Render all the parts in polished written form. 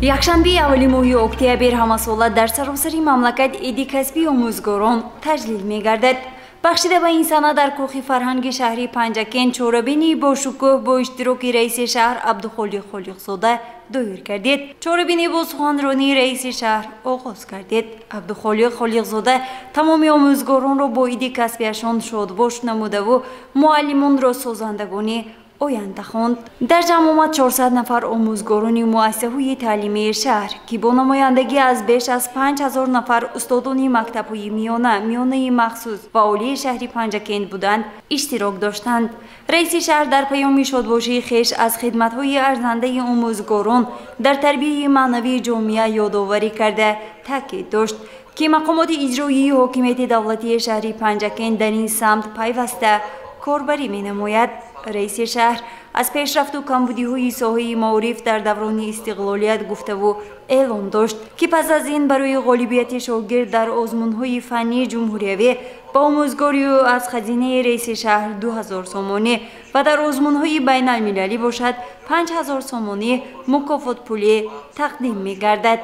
якшанбе аввали моҳи октябр ҳамасола дар саросари мамлакат эди касби омӯзгорон таҷлил мегардад. бахшида ба ин сана дар кӯхи фарҳанги шаҳри Панҷакен чорабини бошукӯҳ бо иштироки раиси шаҳр Абдухолиқ Холиқзода доир гардид. чорабини бо суханронии раиси шаҳр оғоз гардид. Абдухолиқ Холиқзода тамоми омӯзгоронро бо иди касбиашон шодбош намудаву муаллимонро созандагони оянда хонд. дар ҷамъ омад 400 нафар омӯзгорони муассисаҳои таълимии шаҳр ки бо намояндагӣ аз беш аз 5000 нафар устодони мактабҳои миёнаи махсус ва олии шаҳри Панҷакен буданд иштирок доштанд. раиси шаҳр дар паёми шодбошии хеш аз хидматҳои арзандаи омӯзгорон дар тарбияи маънавии ҷомеа ёдоварӣ карда таъкид дошт ки мақомоти иҷроии ҳокимияти давлатии шаҳри Панҷакен дар ин самт пайваста корбарӣ менамояд. раиси шаҳр аз пешрафту камбудиҳои соҳаи маориф дар даврони истиқлолият гуфтаву эълон дошт ки пас аз ин барои ғолибияти шогирд дар озмунҳои фаннии ҷумҳуриявӣ ба омӯзгори ӯ аз хазинаи раиси шаҳр 2000 сомонӣ ва дар озмунҳои байналмилалӣ бошад 5000 сомонӣ мукофотпулӣ тақдим мегардад.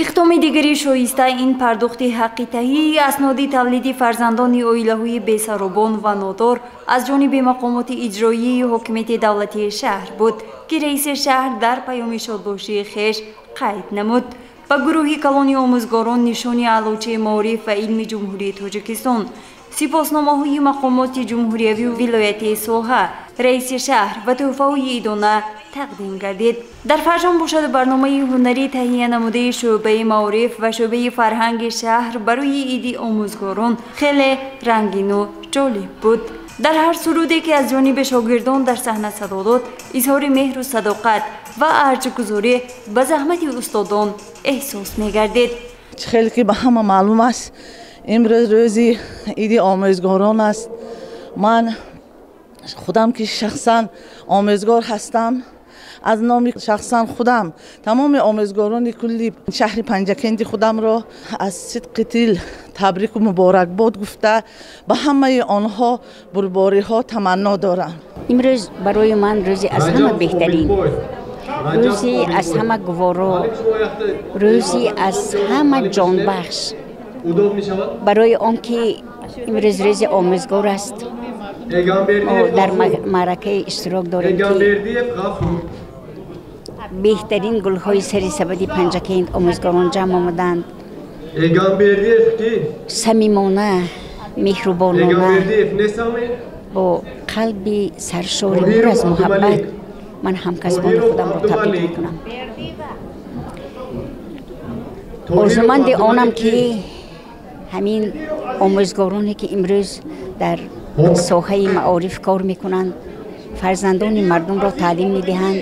иқтоми дигари шоиста ин пардохти ҳаққи таҳияи асноди тавлиди фарзандони оилаҳои бесаробон ва нодор аз ҷониби мақомоти иҷроии ҳокимияти давлатии шаҳр буд ки раиси шаҳр дар паёми шодбошии хеш қайд намуд. ба гурӯҳи калони омӯзгорон нишони аълочаи маориф ва илми ҷумҳурии Тоҷикистон, сипосномаҳои мақомоти ҷумҳуриявию вилоятии соҳа, раиси шаҳр ва тӯҳфаҳои идона тақдим гардид. дар фарҷам бошад барномаи ҳунарӣ таҳия намудаи шӯъбаи маориф ва шӯъбаи фарҳанги шаҳр барои иди омӯзгорон хеле рангину ҷолиб буд. дар ҳар суруде ки аз ҷониби шогирдон дар саҳна садо дод, изҳори меҳру садоқат ва арҷгузорӣ ба заҳмати устодон эҳсос мегардид. хеле ки ба ҳама маълум аст, имрӯз рӯзи иди омӯзгорон аст. ман худам ки шахсан омӯзгор ҳастам, аз номи шахсан худам тамоми омӯзгорони кулли шаҳри Панҷакенди худамро аз сидқи дил табрику муборакбод гуфта ба ҳамаи онҳо бурбориҳо таманно дорам. имрӯз барои ман рӯзи аз ҳама беҳтарин, рӯзи аз ҳама гуворо, рӯзи аз ҳама ҷонбахш, барои он ки имрӯз рӯзи омӯзгор аст. мо дар маъракаи иштирок дорем ки беҳтарин гулҳои сари сабади Панҷакен омӯзгорон ҷамъ омаданд. самимона, меҳрубонона, бо қалби саршори пур аз муҳаббат ман ҳамкасбони худамро табрик мекунам. орзуманди онам ки ҳамин омӯзгороне ки имрӯз дар соҳаи маориф кор мекунанд, фарзандони мардумро таълим медиҳанд,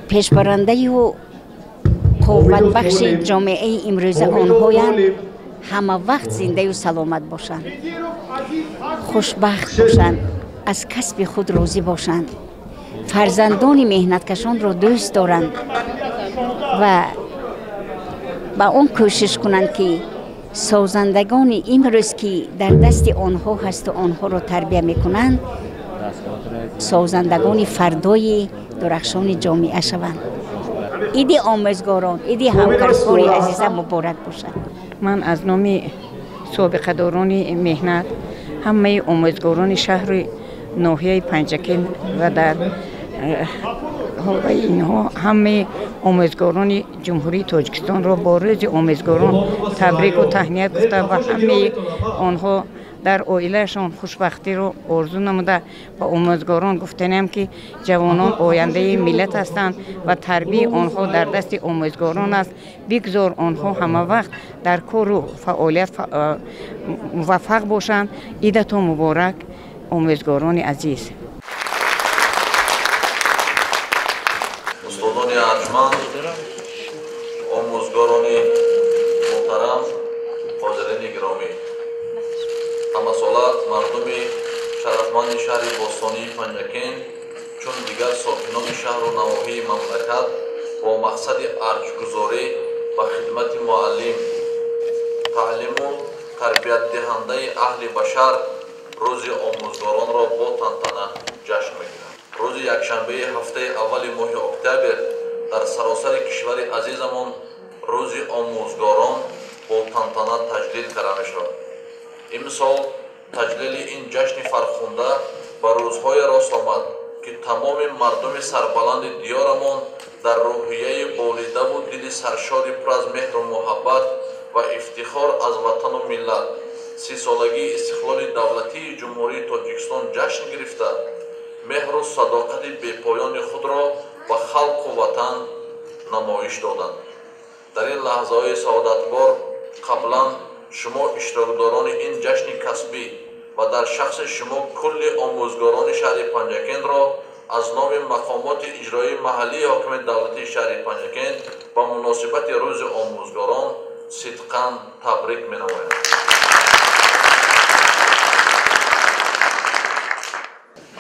пешбарандаю қувватбахши ҷомеаи имрӯза онҳоянд, ҳама вақт зиндаю саломат бошанд, хушбахт бошанд, аз касби худ розӣ бошанд, фарзандони меҳнаткашонро дӯст доранд ва ба он кӯшиш кунанд ки созандагони имрӯз ки дар дасти онҳо ҳасту онҳоро тарбия мекунанд, созандагони фардои дурахшони ҷомеа шаванд. иди омӯзгорон, иди ҳамкаркори азиза муборак бошад. ман аз номи собиқадорони меҳнат ҳамаи омӯзгорони шаҳри ноҳияи Панҷакен ва дар ҳолаи инҳо ҳамаи омӯзгорони ҷумҳурии Тоҷикистонро бо рӯзи омӯзгорон табрику таҳният гуфта ва ҳамаи онҳо дар оилаашон хушбахтиро орзу намуда ба омӯзгорон гуфтанем ки ҷавонон ояндаи миллат ҳастанд ва тарбияи онҳо дар дасти омӯзгорон аст. бигзор онҳо ҳамавақт дар кору фаъолият муваффақ бошанд. идатон муборак омӯзгорони азиз. устодони арҷманд, омӯзгорони муҳтарам, ҳозирини гиромӣ, ҳамасола мардуми шарафманди шаҳри бостонии Панҷакен чун дигар сокинони шаҳру навоҳии мамлакат бо мақсади арҷгузорӣ ба хидмати муаллим, таълиму тарбиятдиҳандаи аҳли башар рӯзи омӯзгоронро бо тантана ҷашн мегиранд. روز یکشنبه هفته اول ماه اکتبر در سراسر کشور عزیزمان روز آموزگاران با تنتنه تجلیل کرده می شود. امسال تجلیل این جشن فرخنده به روزهای راست آمد که تمام مردم سربلند دیارمان در روحیه بالیده و دل سرشاد پر از مهر و محبت و افتخار از وطن و ملت 30 سالگی استقلال دولتی جمهوری تاجیکستان جشن گرفته مهر و صداقت بی‌پایان خود را به خلق و وطن نمایش دادند. در این لحظه های سعادتبار قبلا شما اشتراکداران این جشن کسبی و در شخص شما کل آموزگاران شهر پنجکند را از نام مقامات اجرایی محلی حاکم دولتی شهر پنجکند با مناسبت روز آموزگاران صدقاً تبریک می‌نمایم.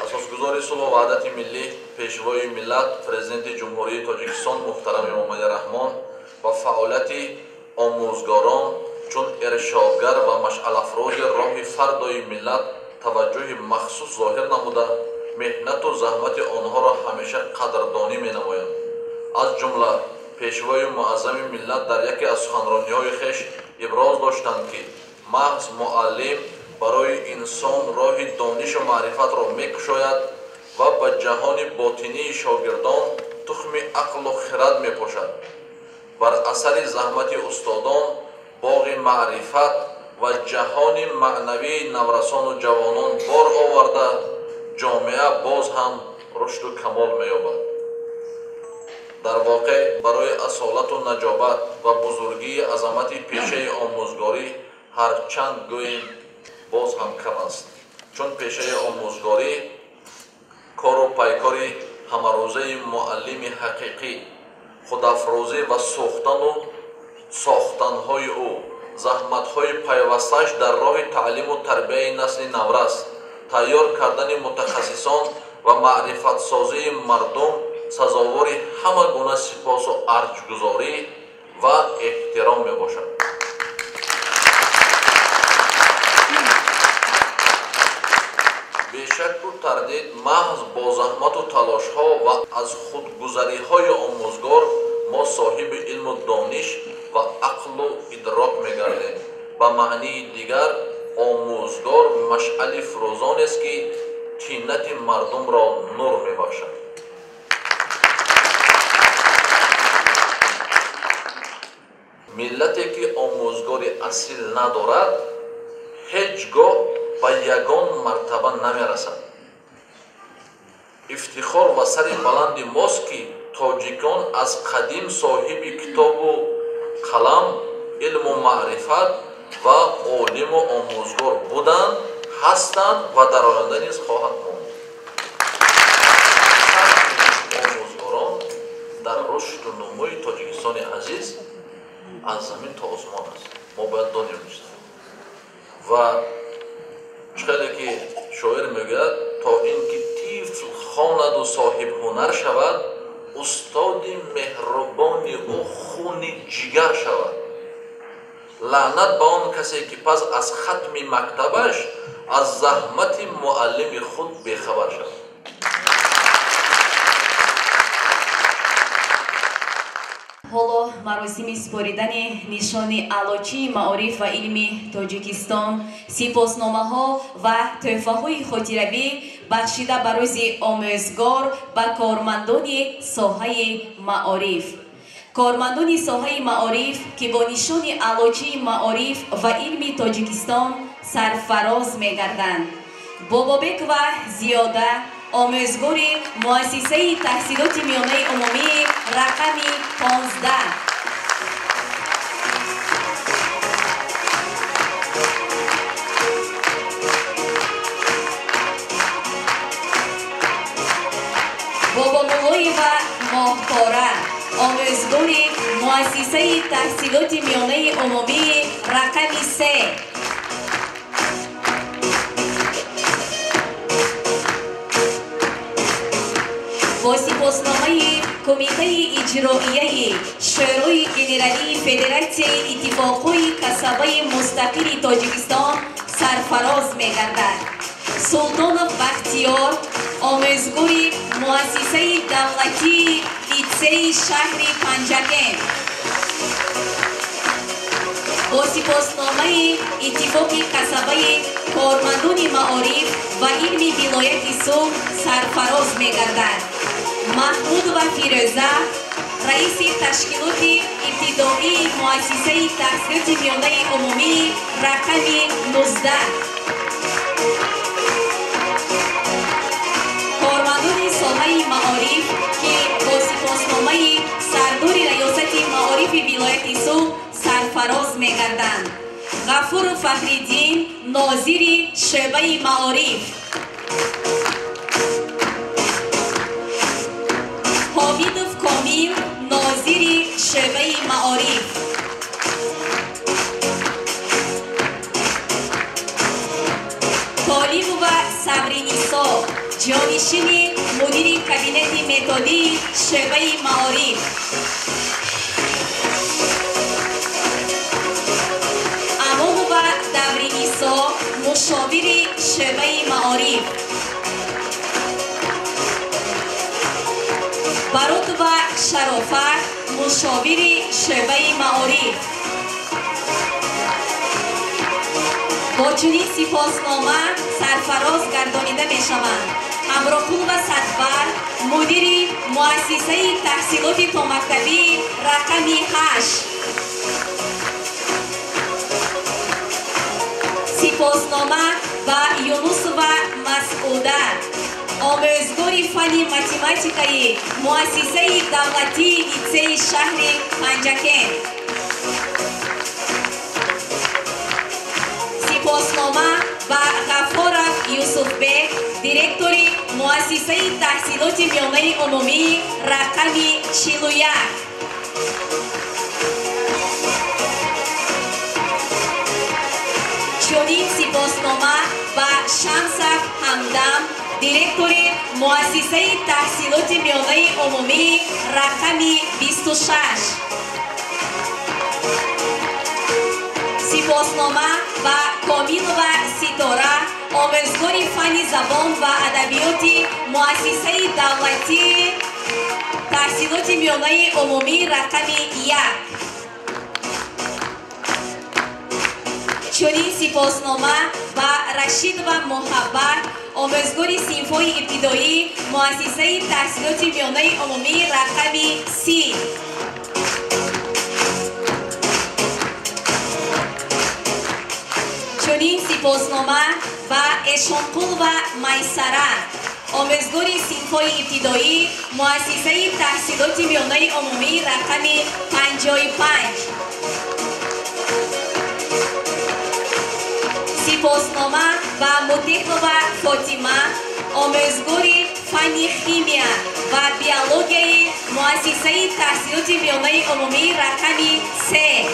اساسگزار صلح و وحدت ملی پیشوای ملت پرزیدنت جمهوری تاجیکستان محترم امام علی رحمان و فعالیت آموزگاران چون ارشادگر و مشعل افروز راه فردای ملت توجه مخصوص ظاهر نموده مهنت و زحمت آنها را همیشه قدردانی می‌نمایم. از جمله پیشوای معظم ملت در یکی از سخنرانی‌های خویش ابراز داشتند که محض معلم برای انسان راه دانش و معرفت را می‌گشاید و به جهان باطنی شاگردان تخم عقل و خرد می‌پاشد. بر اثر زحمت استادان باغ معرفت و جهان معنوی نورسان و جوانان بار آورده جامعه باز هم رشد و کمال می‌یابد. در واقع برای اصالت و نجابت و بزرگی عظمت پیشه آموزگاری هرچند گوییم باز هم کم است، چون پیشه آموزگاری کار و پیکاری همروزه معلم حقیقی خودافروزی و ساختن‌های او زحمت‌های پیوستش در راه تعلیم و تربیت نسل نورست تیار کردن متخصصان و معرفت سازی مردم سزاوار همه گونه سپاس و ارجگزاری و احترام میباشد. بیشک و تردید محض با زحمت و تلاش ها و از خودگذری های آموزگار ما صاحب علم و دانش و عقل و ادراک میگردیم. به معنی دیگر آموزگار مشعل فروزان است که طینت مردم را نور میبخشد. ملتی که آموزگاری اصیل ندارد هیچگاه به یگان مرتبه نمیرسد. افتخار و سر بلند ماست که تاجیکان از قدیم صاحب کتاب و قلم علم و معرفت و عالم و آموزگار بودند هستند و در آینده نیز خواهند ماند. آموزگاران در رشد و نموی تاجیکستان عزیز از زمین تا آسمان است. ما باید دانیم و خیلی که شاعر میگوید تا اینکه طفل خواند و صاحب هنر شود استاد مهربان او خون جگر شود. لعنت به آن کسی که پس از ختم مکتبش از زحمت معلم خود بیخبر شود. ҳоло маросими супоридани нишони аълочии маориф ва илми тоҷикистон сипосномаҳо ва тӯҳфаҳои хотиравӣ бахшида ба рӯзи омӯзгор ба кормандони соҳаи маориф. кормандони соҳаи маориф ки бо нишони аълочии маориф ва илми тоҷикистон сарфароз мегарданд. бобобек ва зиёда آموزگاری مؤسسه تحصیلات میانه عمومی رقم 15 بابا مولوی و ماهپاره آموزگاری مؤسسه تحصیلات میانه عمومی رقم 3 با سپاسنامه کمیته اجرایی شورای جنرالی فدراسیون اتفاقهای کسبه مستقل تاجیکستان سرفراز می‌گردد. سلطان بختیار آموزگوی مؤسسه دولتی لیسه شهر پنجگان با سپاسنامه اتفاق کسبه کارمندان معارف و علم ولایت سوم سرفراز می‌گردد. محمود و فیروزه رئیس تشکیلات ابتدایی مؤسسه تحصیلات میانه عمومی رقم 19 کارمندان ساحه معارف که با سپاسنامه سردار ریاست معارف ولایت سوم سرفراز می‌گردند. غفور فخرالدین ناظر شعبه معارف، حامدوف کامیل ناظر شعبه معارف، طالب و صبرنیسا جانشین مدیر کابینت متدی شعبه معارف، امام و دورنیسا مشاور شعبه معارف، برات و شرافت مشاور شعبه معارف. با چنین سپاسنامه سرفراز گردانیده می شوند امرپور و صدبر مدیر مؤسسه تحصیلات تا مکتبی رقم 8، سپاسنامه و یونس و مسعوده آموزگار فن متماتیکای مؤسسه دولتی لیسه شهر پنجگان. سپاسنامه و غفار یوسف بک دیرکتور مؤسسه تحصیلات میانه عمومی رقم 41. چنین سپاسنامه و شمس همدم دیرکتور مؤسسه تحصیلات میانه عمومی رقم 26. سپاسنامه و کامیل و ستاره آموزگار فن زبان و ادبیات مؤسسه دولتی تحصیلات میانه عمومی رقم 1. چنین سپاسنامه و رشید و محبت آموزگار صنف‌های ابتدایی مؤسسه تحصیلات میانه عمومی رقم 30. چنین سپاسنامه و اشانقل و میسره آموزگار صنف‌های ابتدایی مؤسسه تحصیلات میانه عمومی رقم 55. سپاسنامه و متحد و فاطمه آموزگار فن خیمیا و بیولوژی مؤسسه تحصیلات میانه عمومی رقم 3.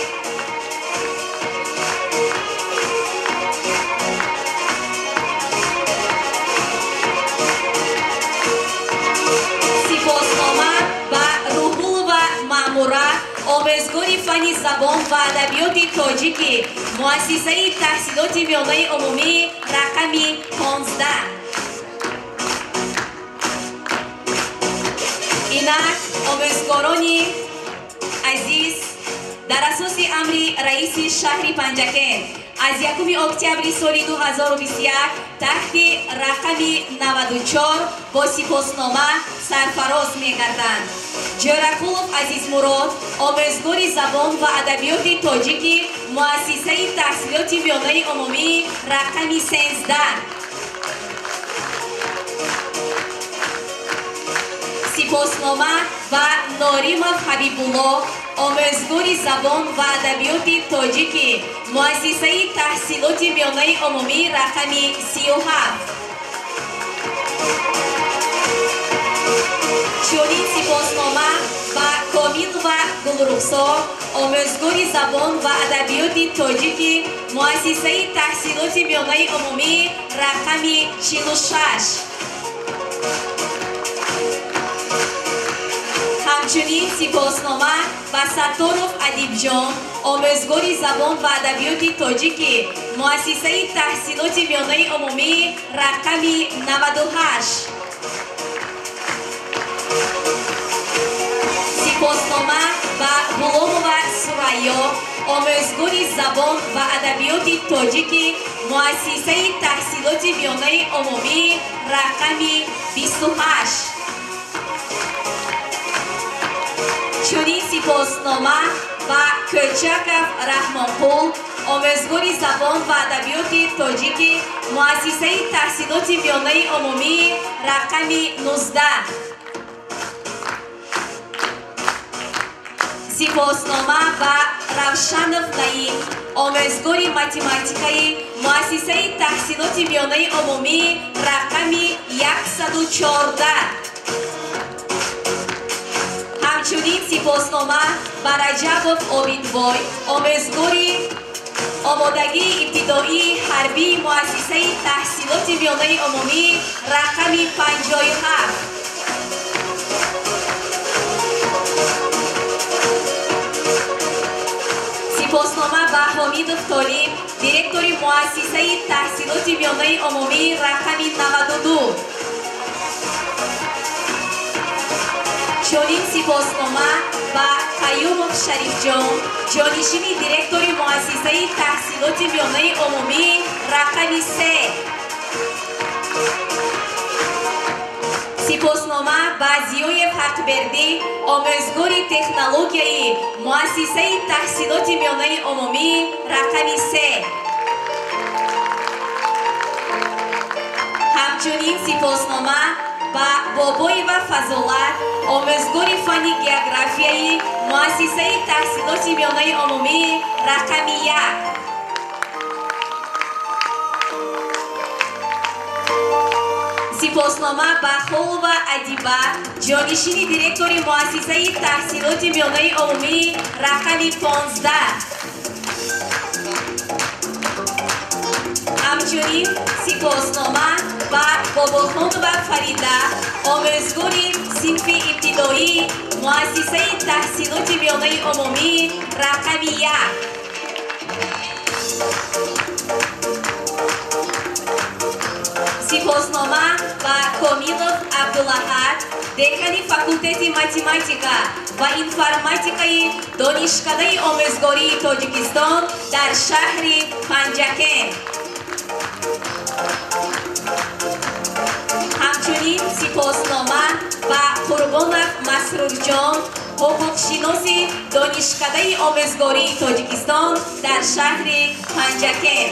سپاسنامه و روحول و ماموره آموزگار فن زبان و ادبیات تاجیکی مؤسسه تحصیلات میانه عمومی رقم 15. اینک آموزگاران عزیز در اساس امر رئیس شهر پنجگان از 1 اکتبر سال 2021 تحت رقم 94 با سپاسنامه سرفراز می‌گردند. جرقلوف عزیز مراد آموزگار زبان و ادبیات تاجیکی مؤسسه تحصیلات میانه عمومی رقم 13. سپاسنامه و ناریمов حبیب‌الله آموزگار زبان و ادبیات تاجیکی مؤسسه تحصیلات میانه عمومی رقم 37. چنین سپاسنامه و کامیل و گلرخسار آموزگار زبان و ادبیات تاجیکی مؤسسه تحصیلات میانه عمومی رقم 46. همچنین سپاسنامه و ستارov ادیبجان آموزگار زبان و ادبیات تاجیکی مؤسسه تحصیلات میانه عمومی رقم 98. سپاسنامه به غلامова سریا آموزگار زبان و ادبیات تاجیکی مؤسسه تحصیلات میانه عمومی رقمی 28. چنین سپاسنامه به کوچکов رحمانقول آموزگار زبان و ادبیات تاجیکی مؤسسه تحصیلات میانه عمومی رقمی 19. سپاسنامه به روشنов نعیم آموزگار متماتیکای مؤسسه تحصیلات میانه عمومی رقمی 114. همچنین سپاسنامه به رجبov امیدوار آموزگار آمادگی ابتدایی حربی مؤسسه تحصیلات میانه عمومی رقمی 57. سپاسنامه به حمیدov طالب دیرکتور مؤسسه تحصیلات میانه عمومی رقمی 92. چنین سپاسنامه به قیومov شریفجان جانشین دیرکتور مؤسسه تحصیلات میانه عمومی رقمی 3. سپاسنامه به زیویف حقبردی آموزگار تکنولوژیایی مؤسسه تحصیلات میانه عمومی رقمی 3. همچنین سپاسنامه به بابایeva فضالت آموزگار فن گئوگرافیایی مؤسسه تحصیلات میانه عمومی رقمی 1. سپاسنامه به خولova ادیبه جانشین دیرکتور مؤسسه تحصیلات میانه عمومی رقمی 15. همچنین سپاسنامه به باباخانova فریده آموزگار صنف ابتدایی مؤسسه تحصیلات میانه عمومی رقمی 1. سپاسنامه به کامیلov عبدالاحد دکان فاکولتت متماتیکا و انفرماتیکای دانشکده آموزگاری تاجیکستان در شهر پنجکن. همچنین سپاسنامه به قربانov مسرورجان حقوقشناس دانشکده آموزگاری تاجیکستان در شهر پنجکن.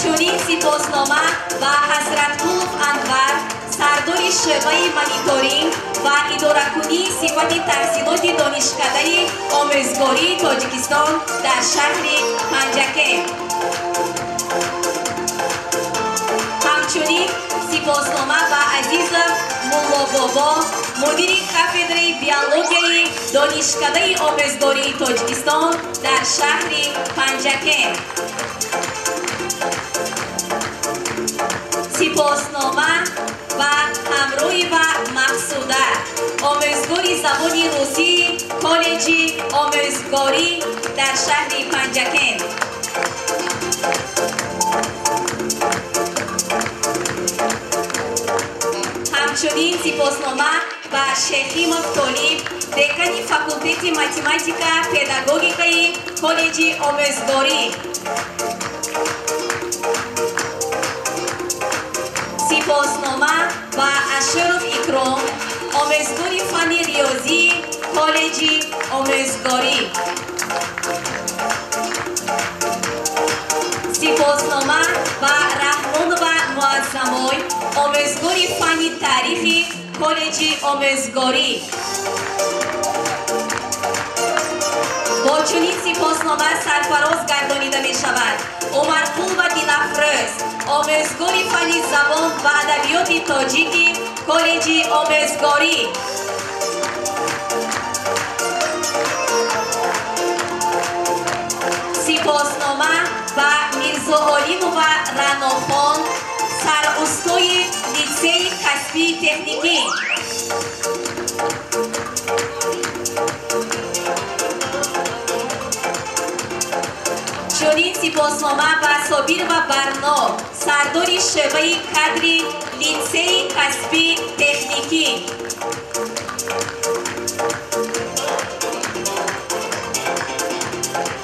چنین سپاسنامه به حضرت‌قلوب انور سردار شعبه مانیتورینگ و اداره‌کنی صفت تحصیلات دانشکده آموزگاری تاجیکستان در شهر پنجکن. همچنین سپاسنامه به عزیزov ملا بابا مدیر کافدره بیولوژی دانشکده آموزگاری تاجیکستان در شهر پنجکن. سپاسنامه و همراهی و مقصوده آموزگار زبان روسی کالج آموزگاری در شهر پنجکن. همچنین سپاسنامه به شیخیمov طالب دکان فاکولتت متماتیکا پداگوژیکای کالج آموزگاری. سپاسنامه به اشرف اکرام آموزگار فن ریاضی کالج آموزگاری. سپاسنامه به رحمانova معظمای آموزگار فن تاریخی کالج آموزگاری. با چنین سپاسنامه سرفراز گردانیده می شود عمرقلوب دلافروز آموزگار فن زبان و ادبیات تاجیکی کالج آموزگاری. سپاسنامه به میرزاعلینova رناخان سراستای لیسه کسبی تکنیکی. چنین سپاسنامه به صابر و برنا سردار شعبه کادری لیسه کسبی تکنیکی.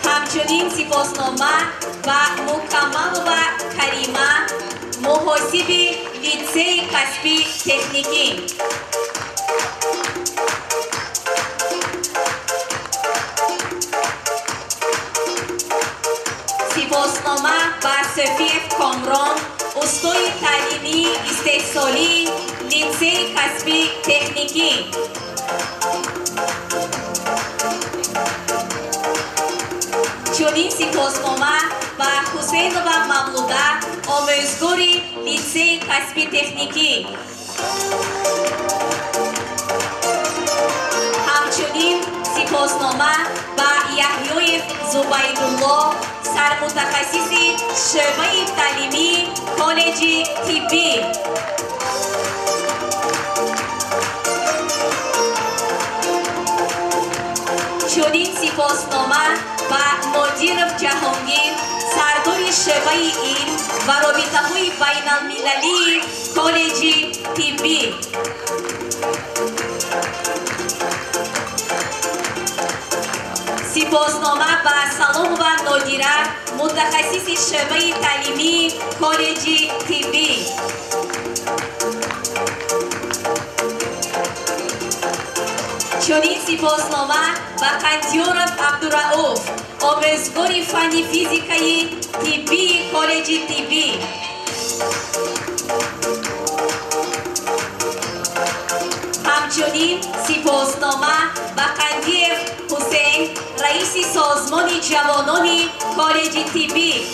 همچنین سپاسنامه به مکمل و کریمه محاسب لیسه کسبی تکنیکی. سپاسنامه به صفیف کامران استاد تعلیمی استحصالی لیسه کسبی تکنیکی. چنین سپاسنامه به حسین و مولوده آموزگار لیسه کسبی تکنیکی. همچنین سپاسنامه به یحیی زبیدالله سرمتخصص شعبه تعلیمی کالج طبی. چنین سپاسنامه به نادرف جهانگیر سردار شعبه علم و رابطه‌های بین المللی کالج طبی. سپاسنامه به سلام و نادره متخصص شعبه تعلیمی کالج طبی. چنین سپاسنامه به قندیارف عبدالرؤوف آموزگار فن فیزیکای طبی کالج طبی. همچنین سپاسنامه به قندیف حسین رئیس سازمان جوانان کالج طبی.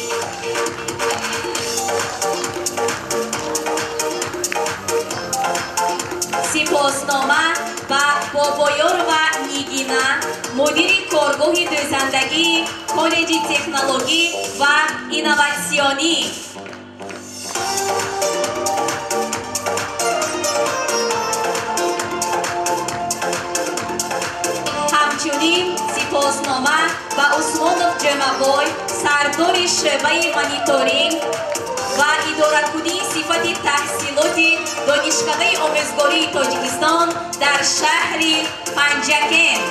سپاسنامه به بابایار و نیگینا مدیر کارگاه دوزندگی کالج تکنولوژی و اینواسیونی. همچنین سپاسنامه به عثمانوف جمعبای سردار شعبه مانیتورینگ و اداره‌کنی صفت تحصیلات دانشکده آموزگاری تاجیکستان در شهر پنجکن.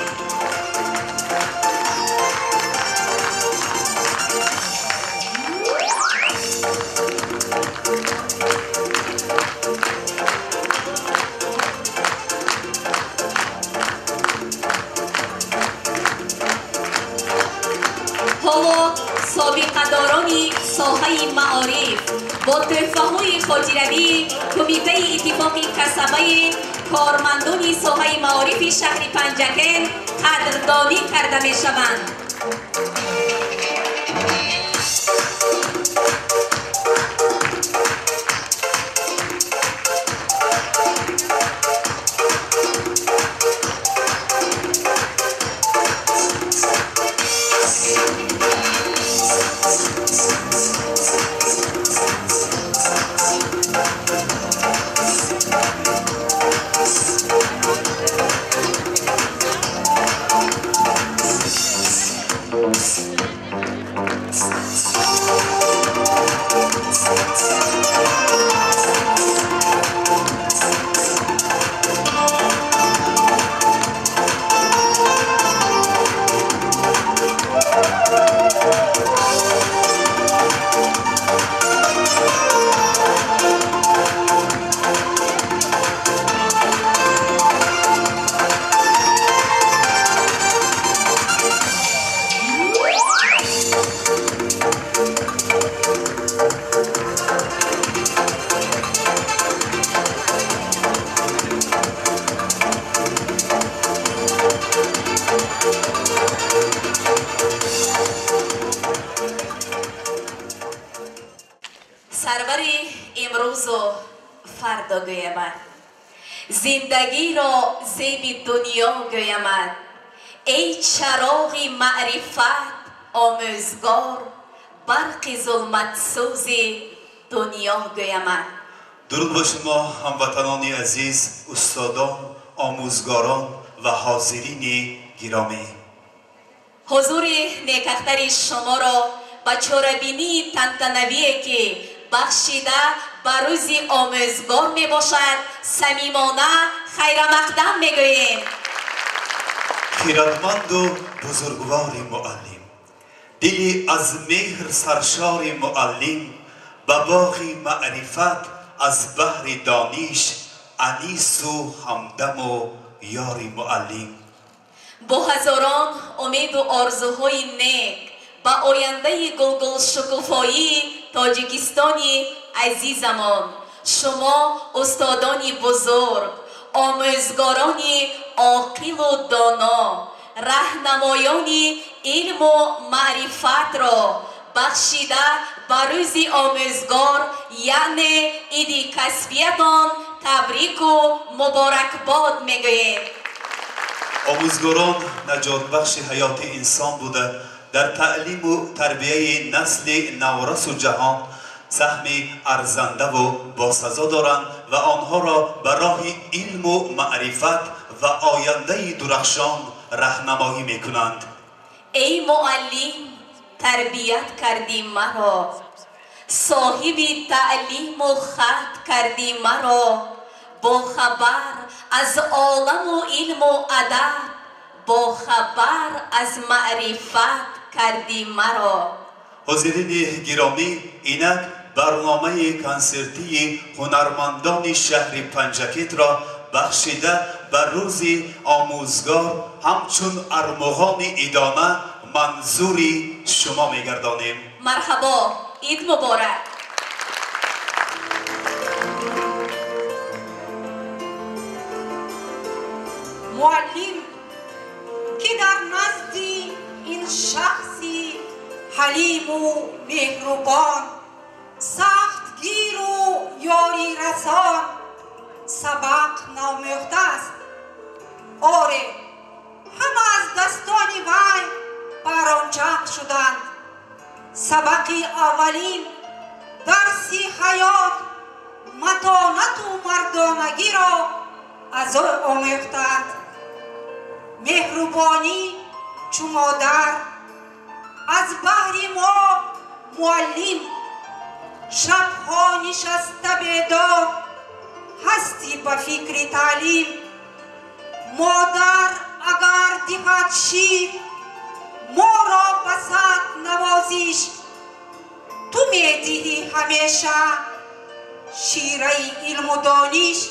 حالا سابقه‌داران ساحه معارف با تحفه‌های خاطروی کمیته اتفاق کسبه کارمندان ساحه معارف شهر پنجکن قدردانی کرده می‌شوند. سرور امروز و فردا گویمد، زندگی را زیب دنیا گویمد. ای چراغ معرفت آموزگار، برق ظلمت سوز دنیا گویمد. درود با شما هموطنان عزیز، استادان، آموزگاران و حاضرین گرامی. حضور نیکختر شما را با چوربینی تنتنویه که بخشیده به روز آموزگار می باشد صمیمانه خیر مقدم می گوییم. خیرتمند و بزرگوار معلم، دلی از مهر سرشار معلم، به باغ معرفت از بحر دانش، انیس و همدم و یار معلم. با هزاران امید و آرزوهای نیک با آینده گلگل شکوفایی تاجیکستانی عزیزمان، شما استادانی بزرگ، آموزگارانی عاقل و دانا، راهنمایانی علم و معرفت را بخشیده به روز آموزگار یعنی عید کسبیتان تبریک و مبارکباد میگوییم. آموزگاران نجات بخش حیات انسان بوده، در تعلیم و تربیه نسل نورس و جهان سهم ارزنده و باسزا دارند و آنها را به راه علم و معرفت و آینده درخشان راهنمایی میکنند. ای معلم تربیت کردی مرا، صاحب تعلیم و خط کردی مرا، با خبر از عالم و علم و ادب، با خبر از معرفت کردی مرا. حاضرین گرامی، اینک برنامه کنسرتی هنرمندان شهر پنجکت را بخشیده بر روز آموزگار همچون ارمغان ادامه منظوری شما میگردانیم. مرحبا، عید مبارک. معلم که در نزد این شخصی حلیم و مهربان، سختگیر و یاری رسان سبق ناموخته است. آره، همه از دستان وی برانجام شدند. سبق اولین درسی حیات متانت و مردانگی را از او آموختند. مهربانی چو مادر از بهر ما معلم، شبها نشسته بیدار هستی به فکر تعلیم. مادر اگر دهد شیر ما را بسد نوازش، تو میدهی همیشه شیره علم و دانش.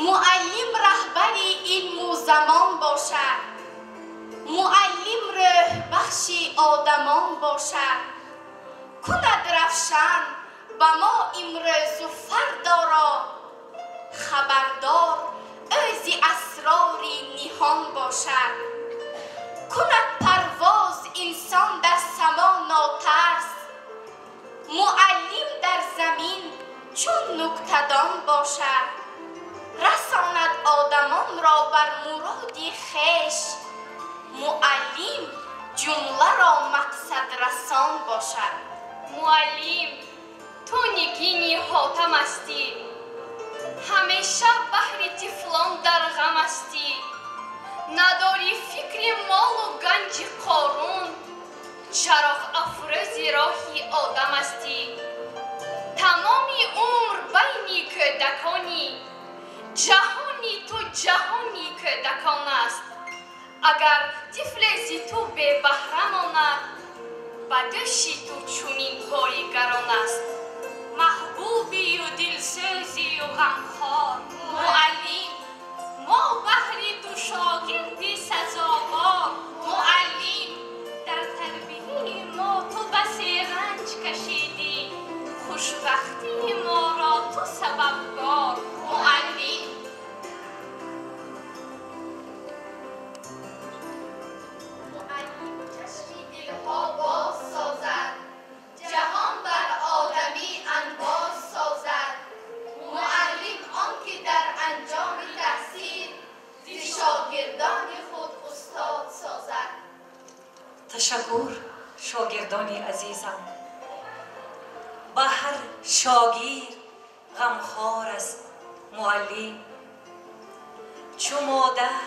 معلم رهبری علم و زمان باشد، معلم ره بخشی آدمان باشد، کند رفشن به ما امروز و فردا را خبردار özü asrori nihon boshad. Kunad parvoz inson dar samo notars. Muallim dar zamin chun nuktadon boshad. Rasonad odamon ra bar murodi khesh. Muallim jumla ra maqsad rason boshad. Muallim tu nigini hotam asti. Hamesha bahri tiflon dar gham asti. Nadori fikri mol u ganji qorun. Charogh afrozi rohi odam asti. Tamomi umr bayni kudakoni. Jahoni tu jahoni kudakan ast. Agar tiflezi tu be bahram onad, badoshi tu chunin porigaron ast. Mahbubi u dilsozi u ghamkhor. Muallim ما بهری تو شاگردی سزاوار. معلم در تربیه ما تو بسی رنج کشیدی. خوشبختی ما را تو سببگار. معلم چشمی دلها باز سازد. جهان بر آدمی انباز سازد. معلم آنکه در انجام تحصیل شاگردان خود استاد سازد. تشکر شاگردان عزیزم. به هر شاگرد غمخوار است معلم. چو مادر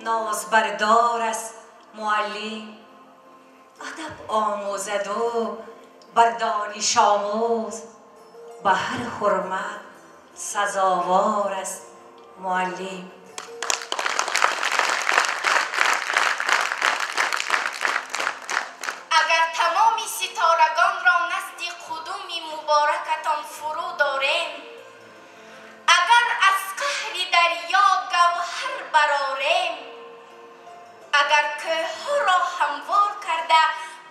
نازبردار است معلم. ادب آموزد و بر دانش آموز. به هر حرمت سزاوار است معلم. اگر تمام ستارگان را نزد قدوم مبارکتان فرو داریم، اگر از قهر دریا گوهر برآریم، اگر کوه‌ها را هموار کرده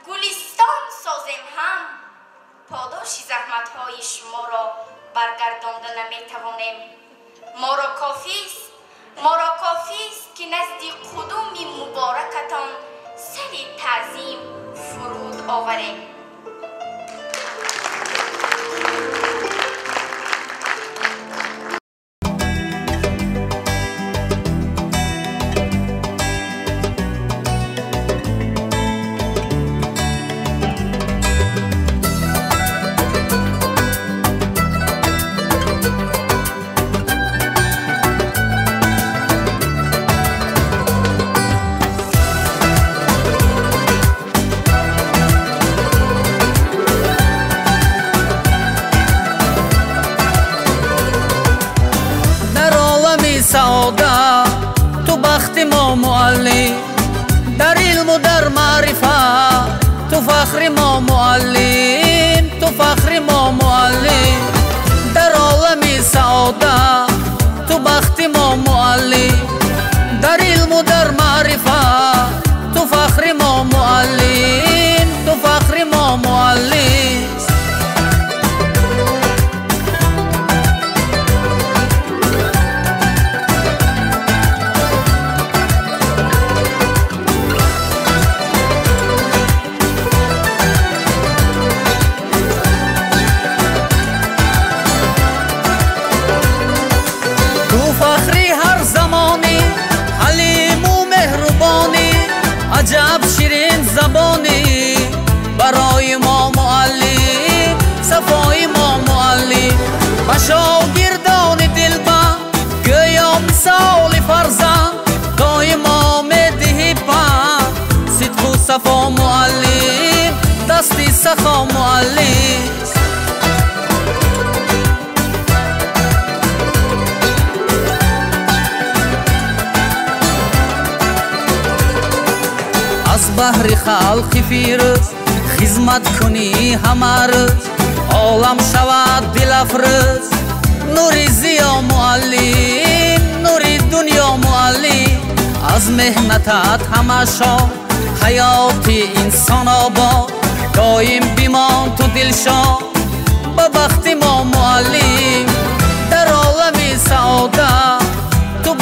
گلستان سازیم هم، پاداش زحمت‌های شما را برگردانده نمی‌توانیم. ما را کافی است که نزد قدوم مبارکتان سر تعظیم فرود آوریم. سعادت تو بخت ما معلم. در علم و در معرفت تو فخر ما معلم. تو فخر ما معلم. در عالم سعادت تو بخت ما معلم. در علم و در معرفت تو فخر ما معلم. تو فخر ما معلم. عجب شیرین زبانی برای ما معلم. صفای ما معلم. و شاگردان دلبر گویا مثال فرزند دائما میدهی پند. صدق و صفا معلم. دستی سخا معلم. از بحر خلق فیروز خدمت کنی همه روز. عالم شود دل افروز. نور ضیا معلم. نور دنیا معلم. از مهنتت همه شاد حیات انسان آباد. دایم بیمان تو دلشاد به بخت ما معلم. در عالم سعادت تو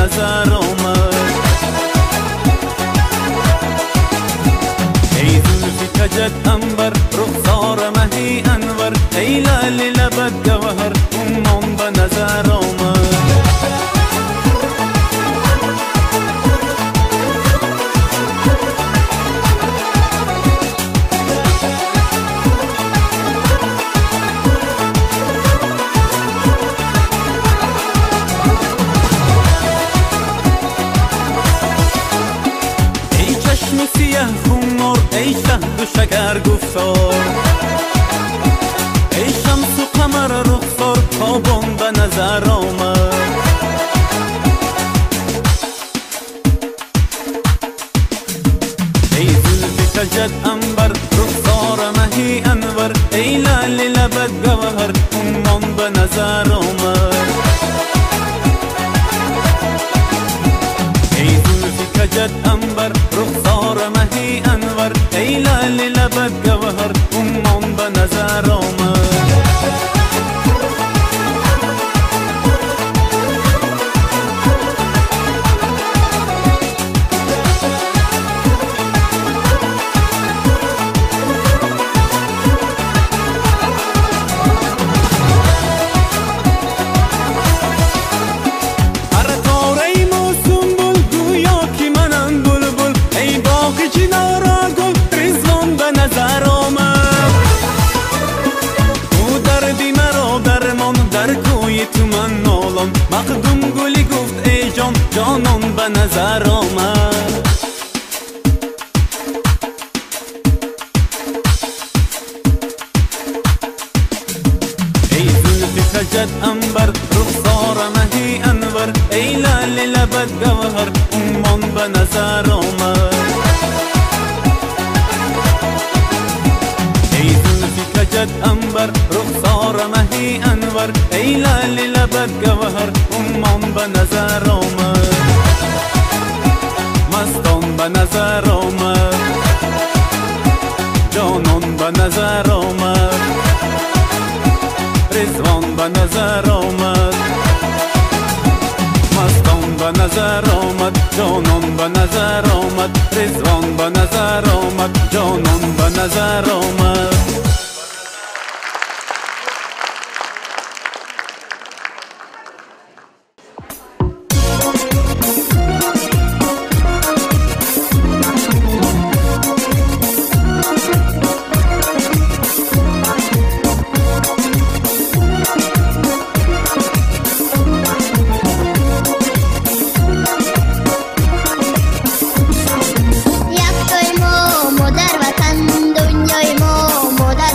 نظر آمد ای زلفی کجت انبر رخسار مهی انور ای لعل لبت گوهر امان به نظر آمد ای شهد و شکر گفتار ای شمس و قمر رخسار تابان به نظر آمد ای زلفی کجت انبر رخسار مهی انور ای لعل لبت گوهر امان به نظر آمد ای زلفی کجت انبر رخسار مهی انور ای لعل لبت گوهر امان به نظر آمد مقدوم گلی گفت ای جان جانان به نظر آمد ای زلفی کجت انبر رخسار مهی انور ای لعل لبت گوهر امان به نظر آمد ای زلفی کجت انبر رخسار مهی انور ای لعل لبت گوهر امان به نظر آمد مستان به نظر آمد جانان به نظر آمد رضوان به نظر آمد مستان به نظر آمد جانان به نظر آمد رضوان به نظر آمد جانان به نظر آمد یک توی ما مادر وطن دنیای ما مادر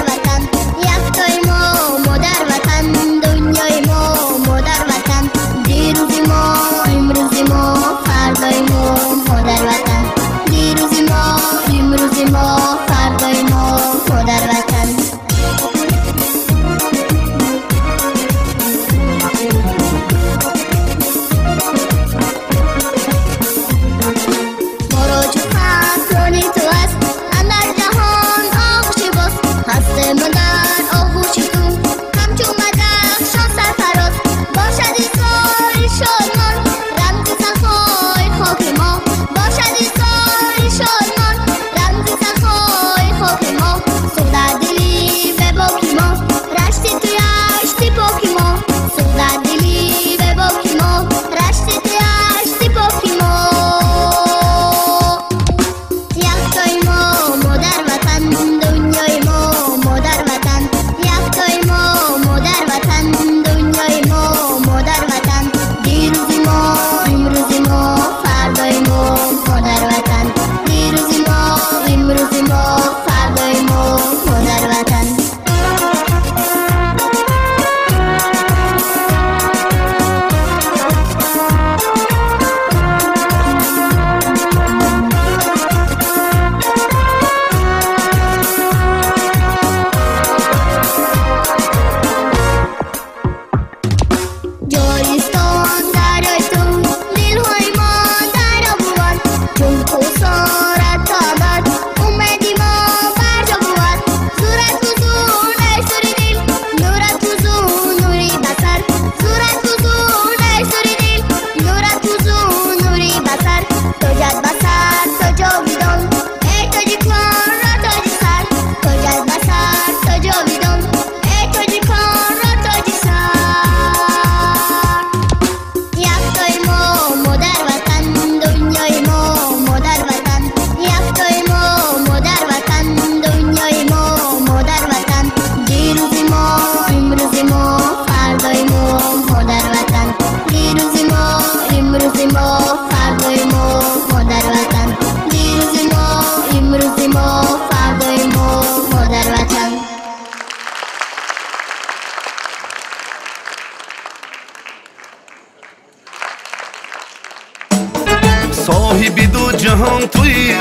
صاحب دو جهان توی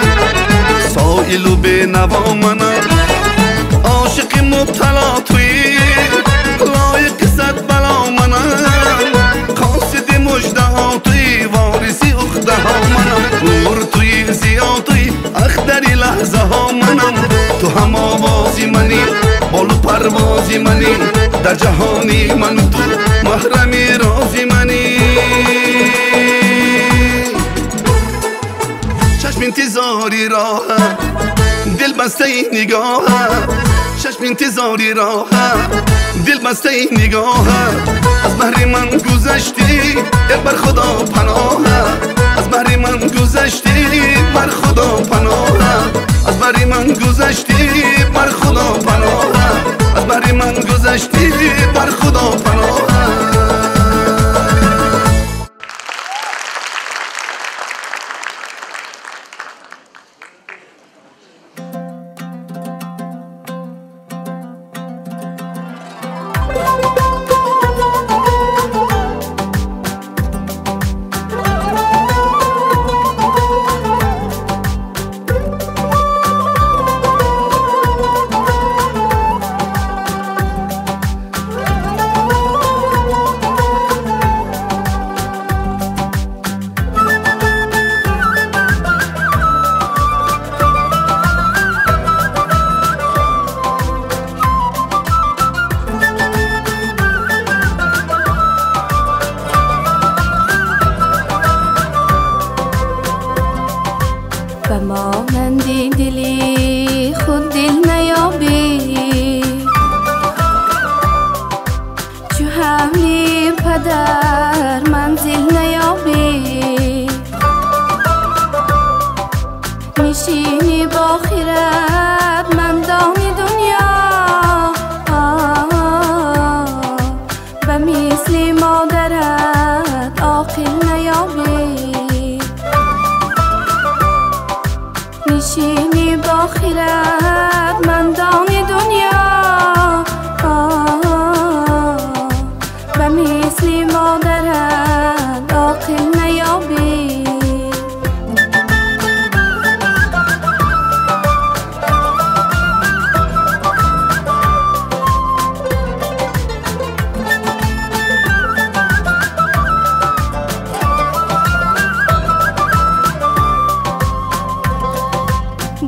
سائل و به نوا منم عاشق مبتلا توی لایق صد بلا منم قاصد مجده ها توی وارثی اخده ها منم نور توی زیا توی اختری لحظه ها منم تو هم آوازی منی بالو پروازی منی در جهانی من تو محرمی رازی منی چشم انتظاری راه دل بسته نگاه چشم انتظاری راه دل بسته نگاه از بحر من گذشتی بر خدا پناه از بحر من گذشتی بر خدا پناه از بحر من گذشتی بر خدا پناه از بحر من گذشتی بر خدا پناه مانندی دلی خود دل نیابی چو حملی پدر منزل نیابی میشینی با خیرت مندان دنیا به مثل مادرت عاقل نیابی میشینی با خیرت مندان دنیا به مثل مادرت عاقل نیابی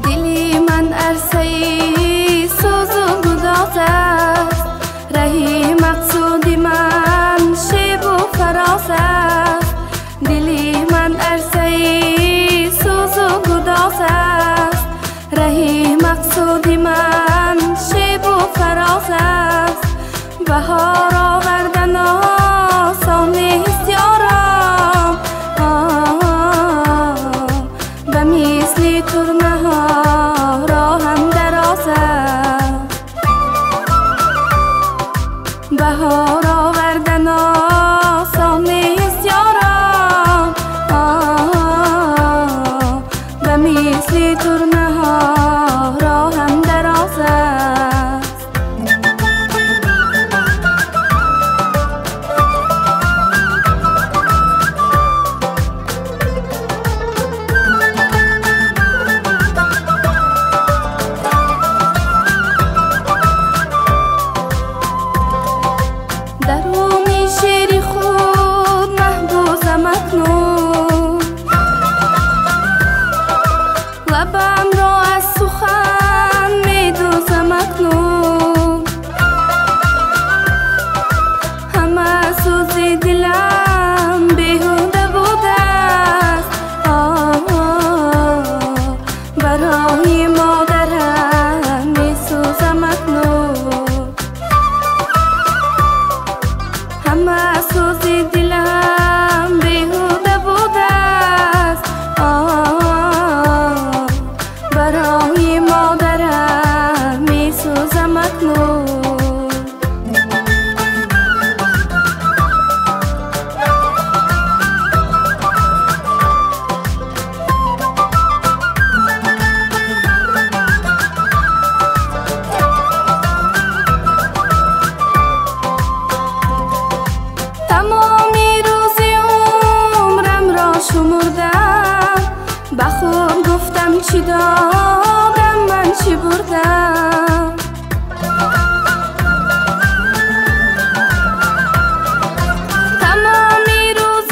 دلی من عرصه‌ای سوز و گداز است رهی مقصودی من شیب و فراز است دلی من عرصه‌ای سوز و گداز است رهی مقصودی من شیب و فراز است بهار آوردن آسان نیست یارم به مثل ترنه ها راهم دراز است بهار آوردن آسان نیست یارم به مثل ترنه ها راهم دراز است درونی شعری خود محبوزم اکنون لبم را از سخن میدوزم اکنون همه سوز دلم بیهوده بوده است برای مادرم میسوزم اکنون همه سوز دلم بیهوده بوده است برای مادرم میسوزم اکنون تمامی روزی عمرم را شمردم چی دادم من چی بردم تمامی روز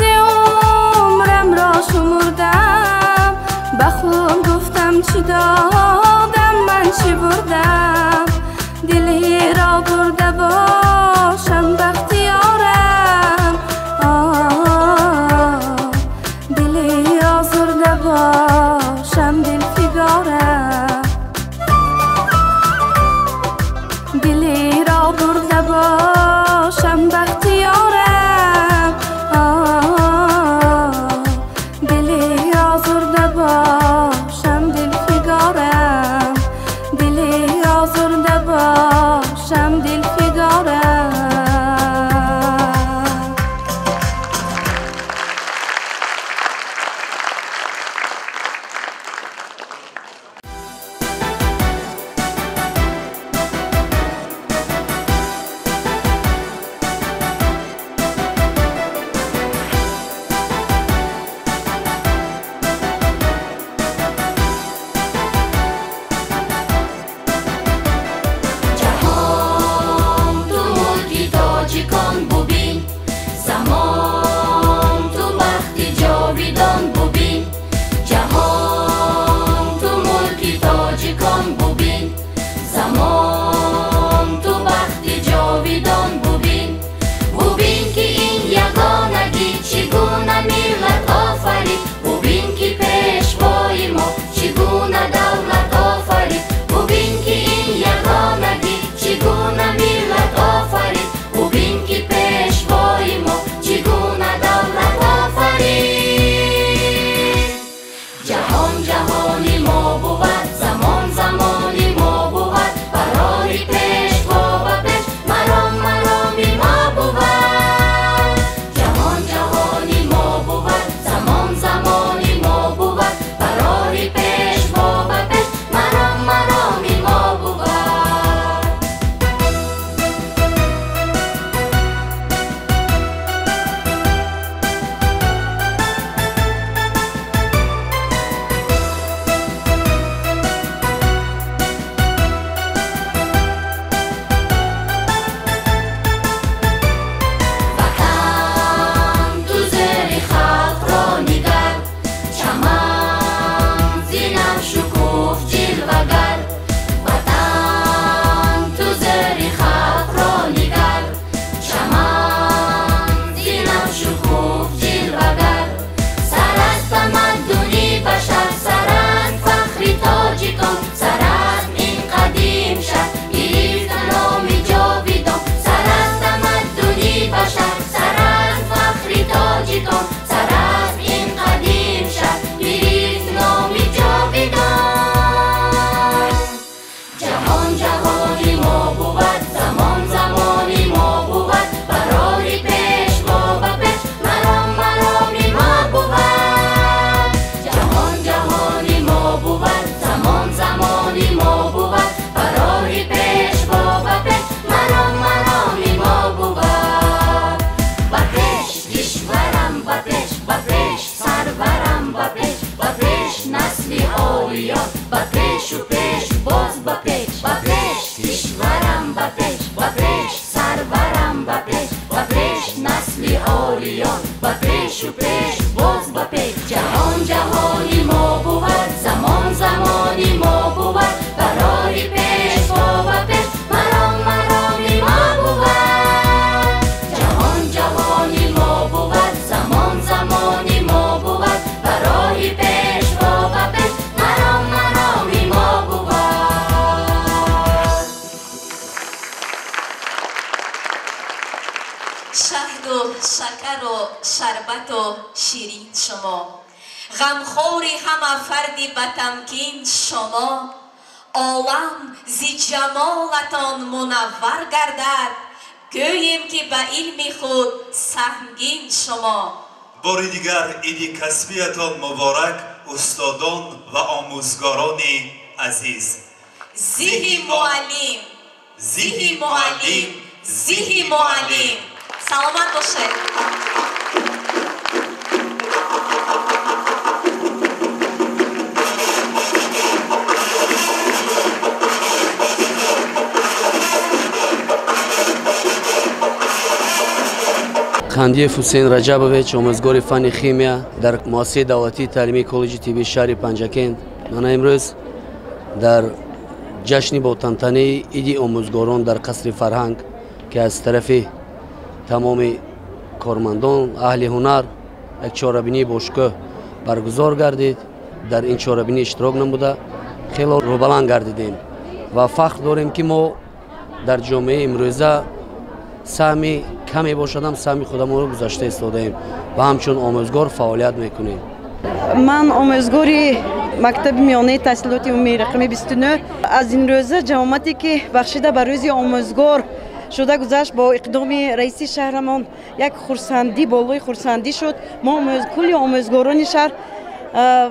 عمرم را شمردم به خود گفتم چی دادم من چی بردم دلی را برده باشم بختیارم دلی آزرده باشم دل فگارم دلی را برده باشم بختیارم دلی آزرده باشم دل فگارم دلی آزرده باشم دل فگارم شهد و شکر و شربت و شیرین شما غمخوری همه فردی بتمکین شما عالم زی جمالتان منور گردد گوییم که به علم خود سهمگین شما بار دیگر عید کسبیتان مبارک استادان و آموزگاران عزیز زیهی معلم زیهی معلم زیهی معلم سلامت باشید خندیف حسین رجبویچ آموزگار فن خیمیا در مؤسسه دعوتی تعلیمی کالج طبی شهر پنجکند. من امروز در جشن با تنطنه عید آموزگاران در قصر فرهنگ که از طرف تمام کارمندان اهل هنر یک چهاربینی باشکوه برگزار گردید. در این چهاربینی اشتراک نموده خیلی روبلند گردیدیم و فخر داریم که ما در جامعه امروزه سهمی کمی باشدم سهمی خودمون رو گذاشته ایستادیم و همچون آموزگار فعالیت میکنیم. من آموزگاری مکتب میانه تحصیلات عمومی رقم 29 از این روزه جامعاتی که بخشیده به روز آموزگار شده گذشت با اقدام رئیس شهرمان یک خرسندی بالای خرسندی شد. ما کلی آموزگاران شهر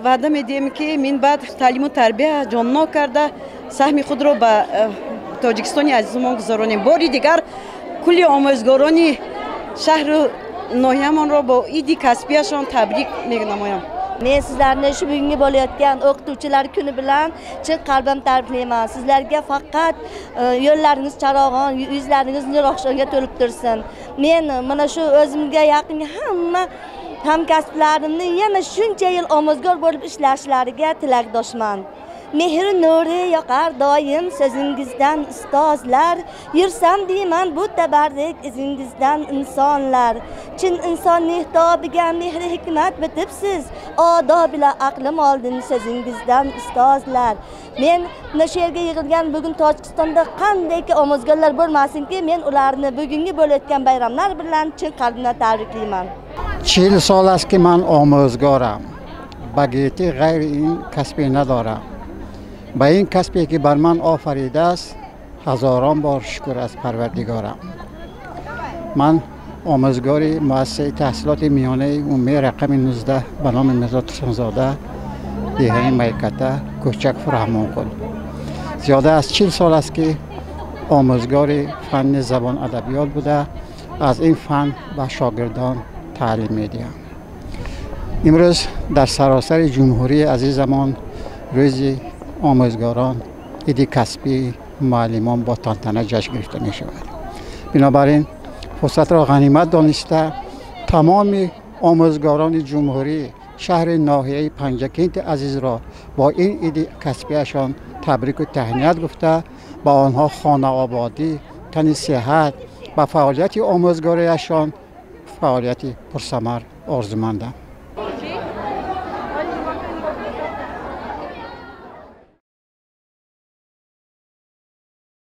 وعده میدیم که من بعد تعلیم و تربیت جاننا کرده سهم خود را به تاجیکستان عزیزمان گذارانیم. باری دیگر کلی آموزگاران شهر و ناحیه‌مان را با عید کسبیشان تبریک می‌نمایم. Men sizlarni shu bugungi bo'layotgan o'qituvchilar kuni bilan chin qalbdan tabriklayman. Sizlarga faqat yo'llaringiz charog'on, yuzlaringiz nur oqshomga to'lib tursin. Men mana shu o'zimga yaqin hamma hamkasblarimni yana shuncha yil omozgor bo'lib ishlashlariga tilakdoshman. Mehr nuri yoqar doim so'zingizdan ustozlar, yursam deyman bu tabarruk izingizdan insonlar. Chin insonning hitobiga mehr hikmat bitibsiz, odob bilan aqlim oldin so'zingizdan ustozlar. Men mana shu yerga yig'ilgan bugun Tojikistonda qandayki omozgorlar bo'lmasinki, men ularni bugungi bo'layotgan bayramlar bilan chin qalbimdan tabriklayman. 40 سال است که من آموزگارم. بگیتی غیر این کسبی ندارم. با این کسبی که بر من آفریده است هزاران بار شکر از پروردگارم. من آموزگاری مؤسسه تحصیلات میانه عمومی رقم 19 به نام میرزا ترسانزاده دیهه میکته کوچک فرهمانقل. زیاده از 40 سال است که آموزگاری فن زبان ادبیات بوده. از این فن به شاگردان تعلیم میدیم. امروز در سراسر جمهوری عزیزمان روز آموزگاران عید کسبی معلمان با تنطنه جشن گرفته می شود. بنابراین فرصت را غنیمت دانسته تمام آموزگاران جمهوری شهر ناحیه پنجکند عزیز را با این عید کسبیشان تبریک و تهنیت گفته با آنها خانه آبادی، تن صحت و فعالیت آموزگاریشان فعالیت پرثمر آرزومندم.